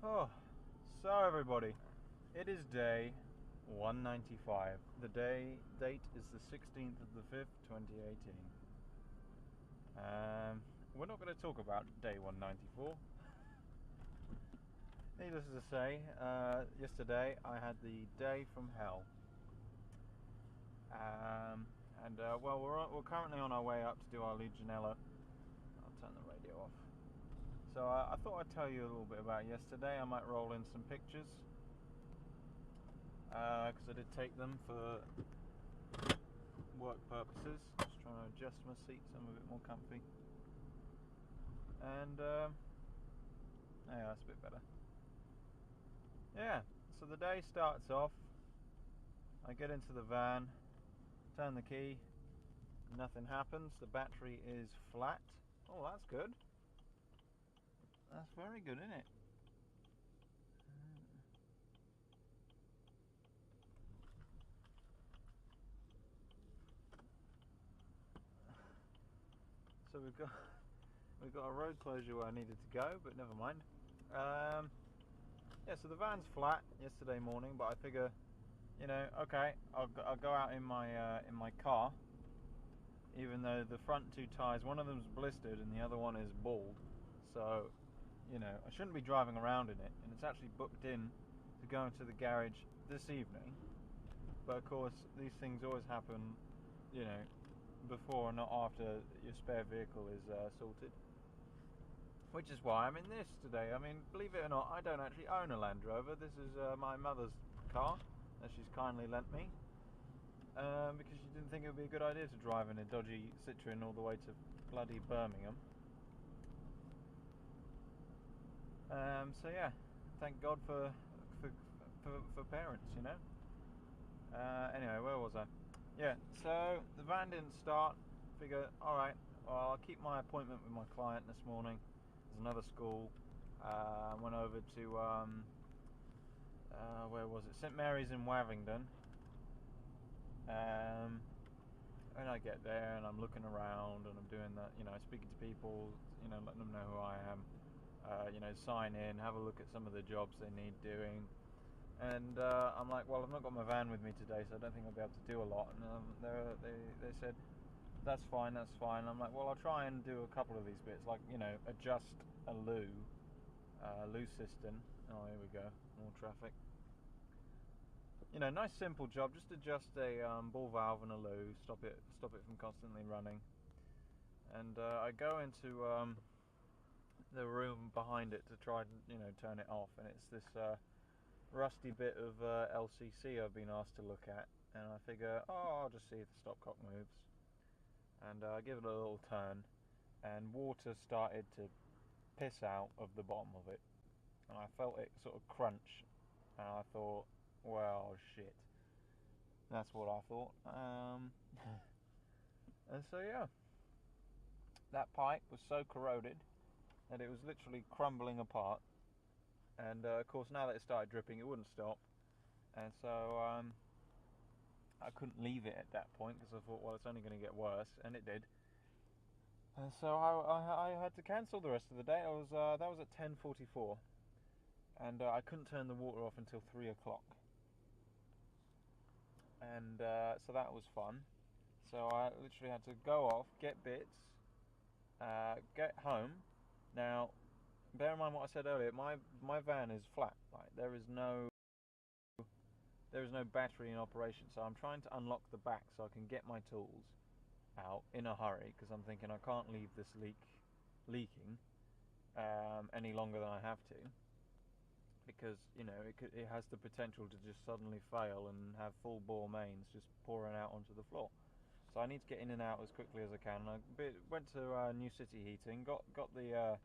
Oh, so everybody, it is day 195. The date is the 16th of the 5th, 2018. We're not going to talk about day 194. Needless to say, yesterday I had the day from hell. Well, we're currently on our way up to do our Legionella. I'll turn the radio off. So I thought I'd tell you a little bit about yesterday. I might roll in some pictures because I did take them for work purposes. Just trying to adjust my seat so I'm a bit more comfy. And yeah, that's a bit better. Yeah, so the day starts off. I get into the van, turn the key, nothing happens. The battery is flat. Oh, that's good. That's very good, isn't it? So we've got a road closure where I needed to go, but never mind. Yeah, so the van's flat yesterday morning, but I figure, okay, I'll go out in my car, even though the front two tyres, one of them's blistered and the other one is bald. So, I shouldn't be driving around in it, and it's actually booked in to go into the garage this evening. But of course, these things always happen, before and not after your spare vehicle is sorted. Which is why I'm in this today. I mean, believe it or not, I don't actually own a Land Rover. This is my mother's car that she's kindly lent me. Because she didn't think it would be a good idea to drive in a dodgy Citroen all the way to bloody Birmingham. So yeah, thank God for parents, Anyway, where was I? Yeah, so the van didn't start. Figure, alright, well, I'll keep my appointment with my client this morning. There's another school. Went over to, where was it? St Mary's in Wavingdon. And I get there and I'm looking around and I'm doing that, speaking to people, letting them know who I am. Sign in, have a look at some of the jobs they need doing. And I'm like, well, I've not got my van with me today, so I don't think I'll be able to do a lot. And they said, that's fine. I'm like, well, I'll try and do a couple of these bits, like, adjust a loo cistern. Oh, here we go, more traffic. Nice simple job, just adjust a ball valve and a loo, stop it from constantly running. And I go into the room behind it to try and turn it off, and it's this rusty bit of LCC I've been asked to look at, and I figure, I'll just see if the stopcock moves, and I give it a little turn, and water started to piss out of the bottom of it, and I felt it sort of crunch, and I thought, well, shit. That's what I thought. And so yeah, that pipe was so corroded that it was literally crumbling apart. And of course, now that it started dripping, it wouldn't stop. And so I couldn't leave it at that point because I thought, well, it's only going to get worse, and it did. And so I had to cancel the rest of the day. That was at 10:44, and I couldn't turn the water off until 3 o'clock. And so that was fun. So I literally had to go off, get bits, get home. Now, bear in mind what I said earlier. My van is flat. Like there is no battery in operation. So I'm trying to unlock the back so I can get my tools out in a hurry, because I'm thinking I can't leave this leaking any longer than I have to, because it has the potential to just suddenly fail and have full bore mains just pouring out onto the floor. So I need to get in and out as quickly as I can. And I went to New City Heating, got the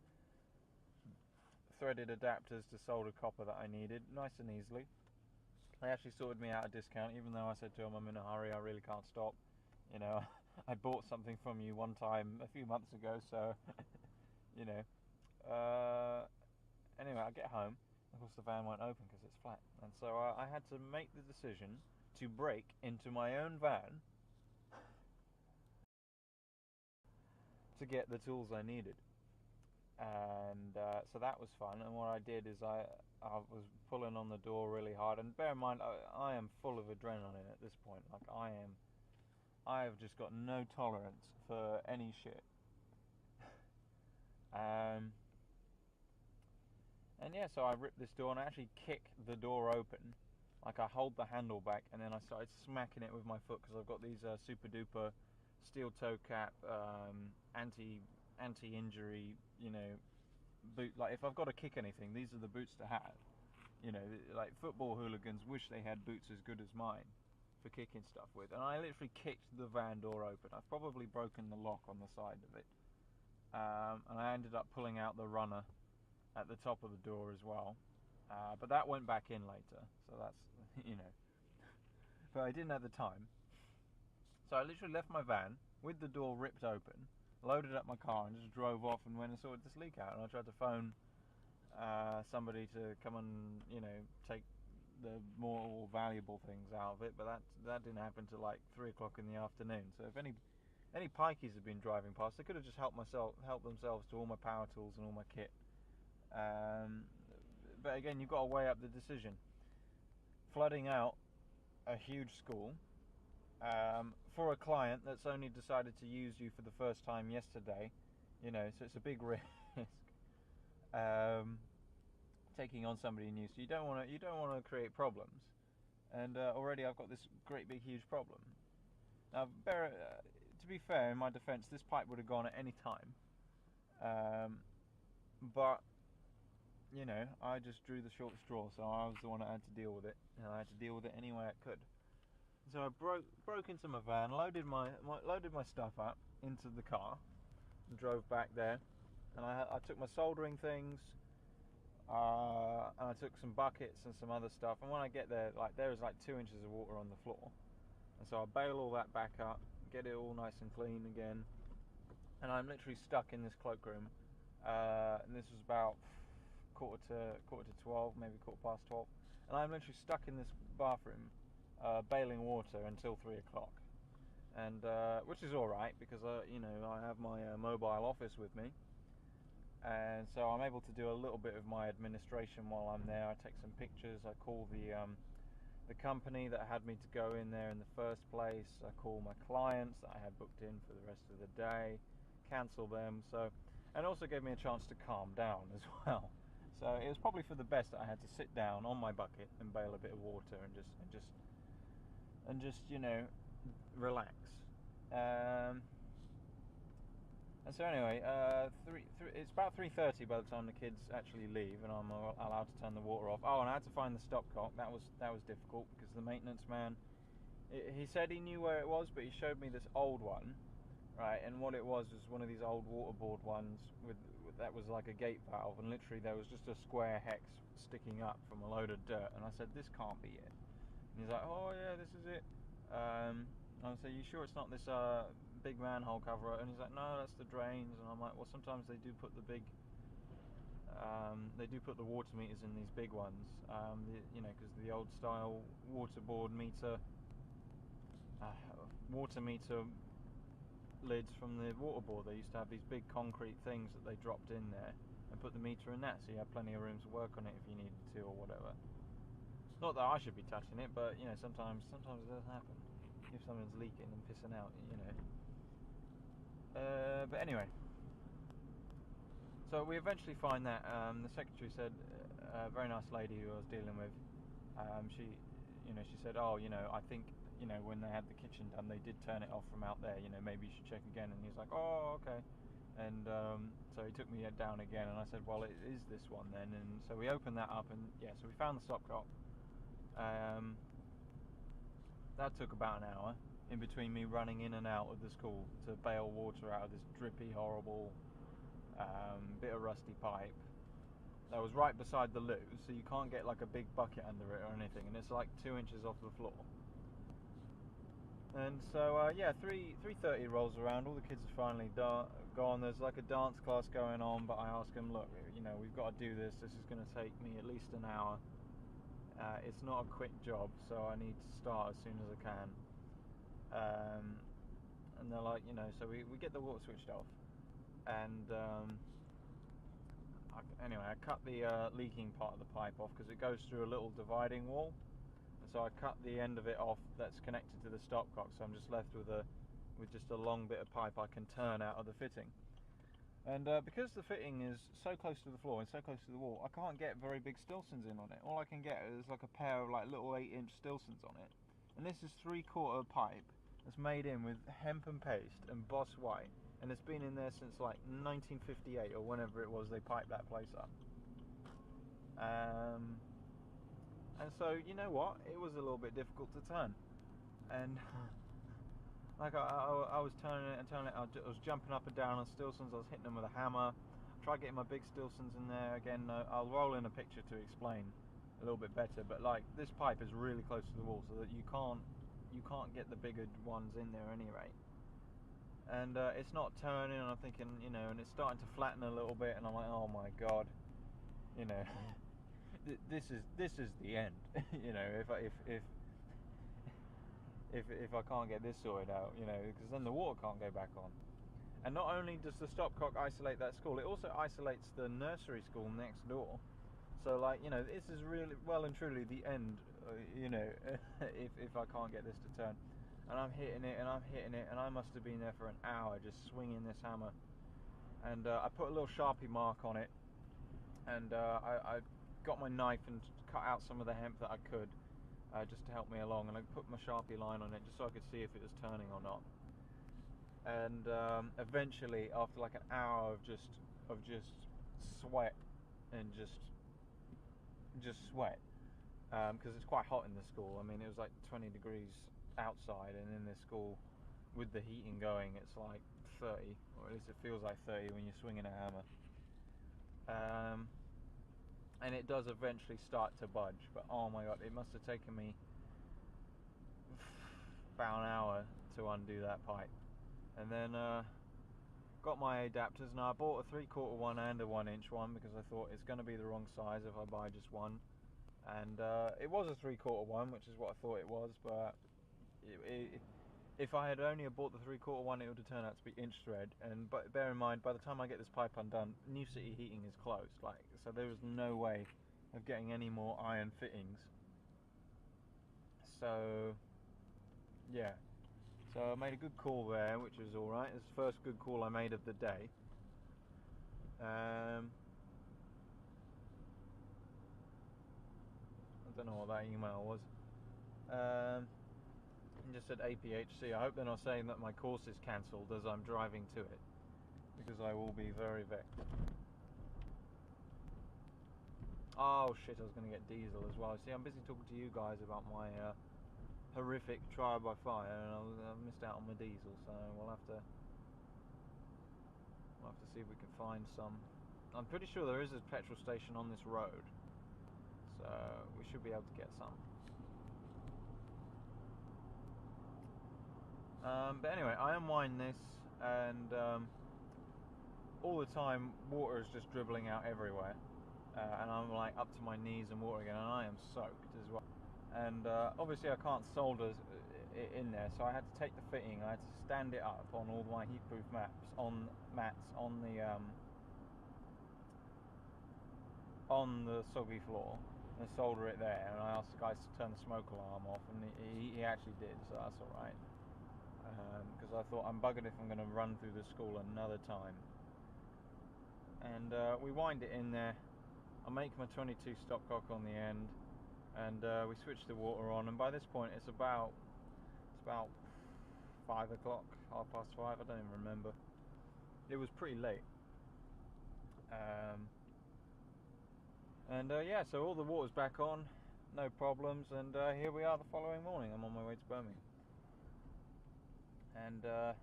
threaded adapters to solder copper that I needed, nice and easily. They actually sorted me out a discount, even though I said to them I'm in a hurry, I really can't stop. I bought something from you one time a few months ago, so anyway, I get home. Of course, the van won't open because it's flat, and so I had to make the decision to break into my own van to get the tools I needed. and so that was fun. And what I did is I was pulling on the door really hard, and bear in mind I am full of adrenaline at this point. Like I have just got no tolerance for any shit. And yeah, so I ripped this door and I actually kick the door open. Like I hold the handle back and then I started smacking it with my foot because I've got these super duper steel toe cap anti-injury, boot. Like if I've got to kick anything, these are the boots to have. Like football hooligans wish they had boots as good as mine for kicking stuff with. And I literally kicked the van door open. I've probably broken the lock on the side of it. And I ended up pulling out the runner at the top of the door as well. But that went back in later. So that's, But I didn't at the time. So I literally left my van with the door ripped open, loaded up my car and just drove off and went and sorted this leak out. And I tried to phone somebody to come and take the more valuable things out of it, but that didn't happen till like 3 o'clock in the afternoon. So if any pikeys had been driving past, they could have just helped themselves to all my power tools and all my kit. But again, you've got to weigh up the decision. Flooding out a huge school for a client that's only decided to use you for the first time yesterday, so it's a big risk. Taking on somebody new, so you don't want to create problems. And already I've got this great big huge problem. Now, to be fair, in my defence, this pipe would have gone at any time. But I just drew the short straw, so I was the one that had to deal with it, and I had to deal with it any way I could. So I broke into my van, loaded my stuff up into the car, and drove back there. And I took my soldering things, and I took some buckets and some other stuff. And when I get there, there was 2 inches of water on the floor, and so I bail all that back up, get it all nice and clean again. And I'm literally stuck in this cloakroom. And this was about quarter to 12, maybe 12:15, and I'm literally stuck in this bathroom, bailing water until 3 o'clock, and which is all right because I have my mobile office with me, and so I'm able to do a little bit of my administration while I'm there. I take some pictures. I call the company that had me to go in there in the first place. I call my clients that I had booked in for the rest of the day, cancel them. And also gave me a chance to calm down as well. So it was probably for the best that I had to sit down on my bucket and bail a bit of water and just relax. And so anyway, it's about 3:30 by the time the kids actually leave, and I'm allowed to turn the water off. Oh, and I had to find the stopcock. That was difficult because the maintenance man, he said he knew where it was, but he showed me this old one. Right, and what it was one of these old waterboard ones with that was like a gate valve, and literally there was just a square hex sticking up from a load of dirt. And I said, this can't be it. And he's like, oh yeah, this is it. And I said, you sure it's not this big manhole cover? And he's like, no, that's the drains. And I'm like, well, sometimes they do put the water meters in these big ones, because the old style waterboard water meter lids from the waterboard, they used to have these big concrete things that they dropped in there and put the meter in that, so you have plenty of room to work on it if you needed to or whatever. Not that I should be touching it, but sometimes it does happen if someone's leaking and pissing out, but anyway, so we eventually find that the secretary said, a very nice lady who I was dealing with, she said, oh, I think when they had the kitchen done, they did turn it off from out there, maybe you should check again. And he's like, oh, okay. And so he took me down again, and I said, well, it is this one then. And so we opened that up, and yeah, so we found the stopcock. That took about an hour, in between me running in and out of the school to bail water out of this drippy, horrible bit of rusty pipe that was right beside the loo, so you can't get like a big bucket under it or anything, and it's like 2 inches off the floor. And so 3:30 rolls around, all the kids are finally gone. There's like a dance class going on, but I ask them, look, we've got to do this. This is going to take me at least an hour. It's not a quick job, so I need to start as soon as I can. And they're like, so we get the water switched off, and anyway, I cut the leaking part of the pipe off because it goes through a little dividing wall, and so I cut the end of it off that's connected to the stopcock. So I'm just left with just a long bit of pipe I can turn out of the fitting. And because the fitting is so close to the floor and so close to the wall, I can't get very big Stilsons in on it. All I can get is like a pair of like little 8-inch Stilsons on it. And this is 3/4 pipe that's made in with hemp and paste and Boss White, and it's been in there since like 1958 or whenever it was they piped that place up. And so, you know what? It was a little bit difficult to turn. And like I was turning it and turning it. I was jumping up and down on Stilsons. I was hitting them with a hammer. Tried getting my big Stilsons in there. Again, I'll roll in a picture to explain a little bit better. But like this pipe is really close to the wall, so that you can't get the bigger ones in there at any rate. And it's not turning. And I'm thinking, you know, and it's starting to flatten a little bit. And I'm like, oh my god, you know, this is the end. You know, if I can't get this sorted out, you know, because then the water can't go back on. And not only does the stopcock isolate that school, it also isolates the nursery school next door. So like, you know, this is really well and truly the end, you know, if I can't get this to turn. And I'm hitting it and I'm hitting it, and I must have been there for an hour just swinging this hammer. And I put a little Sharpie mark on it, and I got my knife and cut out some of the hemp that I could, just to help me along, and I put my Sharpie line on it just so I could see if it was turning or not. And eventually, after like an hour of just sweat and just sweat, because it's quite hot in the school. I mean, it was like 20 degrees outside, and in this school with the heating going, it's like 30, or at least it feels like 30 when you're swinging a hammer. And it does eventually start to budge, but oh my god, it must have taken me about an hour to undo that pipe. And then got my adapters. Now I bought a 3/4 one and a 1-inch one because I thought it's going to be the wrong size if I buy just one. And it was a 3/4 one, which is what I thought it was, but if I had only bought the 3/4 one, it would have turned out to be inch thread. But bear in mind, by the time I get this pipe undone, New City Heating is closed. Like, so there was no way of getting any more iron fittings. So yeah, so I made a good call there, which was all right. It's the first good call I made of the day. I don't know what that email was. It just said APHC. I hope they're not saying that my course is cancelled as I'm driving to it, because I will be very vexed. Oh shit, I was going to get diesel as well. See, I'm busy talking to you guys about my horrific trial by fire, and I missed out on my diesel, so we'll have to see if we can find some. I'm pretty sure there is a petrol station on this road, so we should be able to get some. But anyway, I unwind this, and all the time water is just dribbling out everywhere, and I'm like up to my knees in water again, and I am soaked as well. And obviously I can't solder it in there, so I had to take the fitting, I had to stand it up on all my heatproof mats on the soggy floor and solder it there. And I asked the guys to turn the smoke alarm off, and he actually did, so that's alright. Because I thought, I'm buggered if I'm going to run through the school another time. And we wind it in there. I make my 22 stopcock on the end, and we switch the water on. And by this point, it's about 5 o'clock, 5:30. I don't even remember. It was pretty late. Yeah, so all the water's back on, no problems, and here we are the following morning. I'm on my way to Birmingham. And I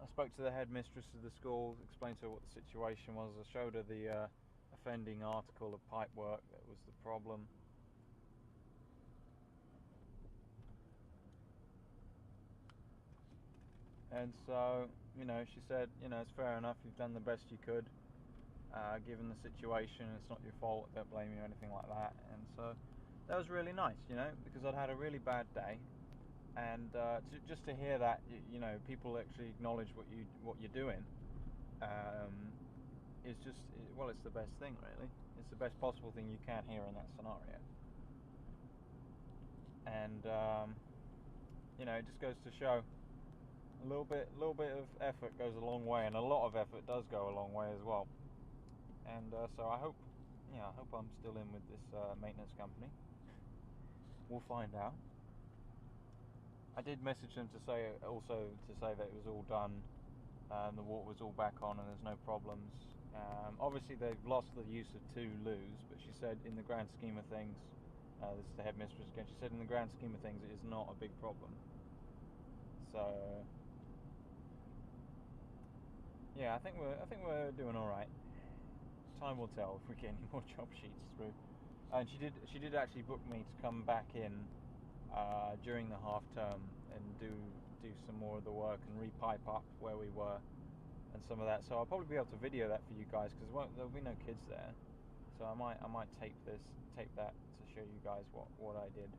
spoke to the headmistress of the school, explained to her what the situation was. I showed her the offending article of pipework that was the problem. And so, you know, she said, you know, it's fair enough, you've done the best you could, given the situation, it's not your fault, don't blame you or anything like that. And so that was really nice, you know, because I'd had a really bad day, and just to hear that, you know, people actually acknowledge what you're doing, is just, well, it's the best thing really. It's the best possible thing you can hear in that scenario. And you know, it just goes to show a little bit of effort goes a long way, and a lot of effort does go a long way as well. And so I hope I'm still in with this maintenance company. We'll find out. I did message them to say that it was all done, the water was all back on, and there's no problems. Obviously they've lost the use of 2 loos, but she said in the grand scheme of things, this is the headmistress again, she said in the grand scheme of things it is not a big problem. So yeah, I think we're doing all right. Time will tell if we get any more job sheets through. And she did actually book me to come back in during the half term and do some more of the work and repipe up where we were and some of that. So I'll probably be able to video that for you guys, because there'll be no kids there. So I might tape that to show you guys what I did.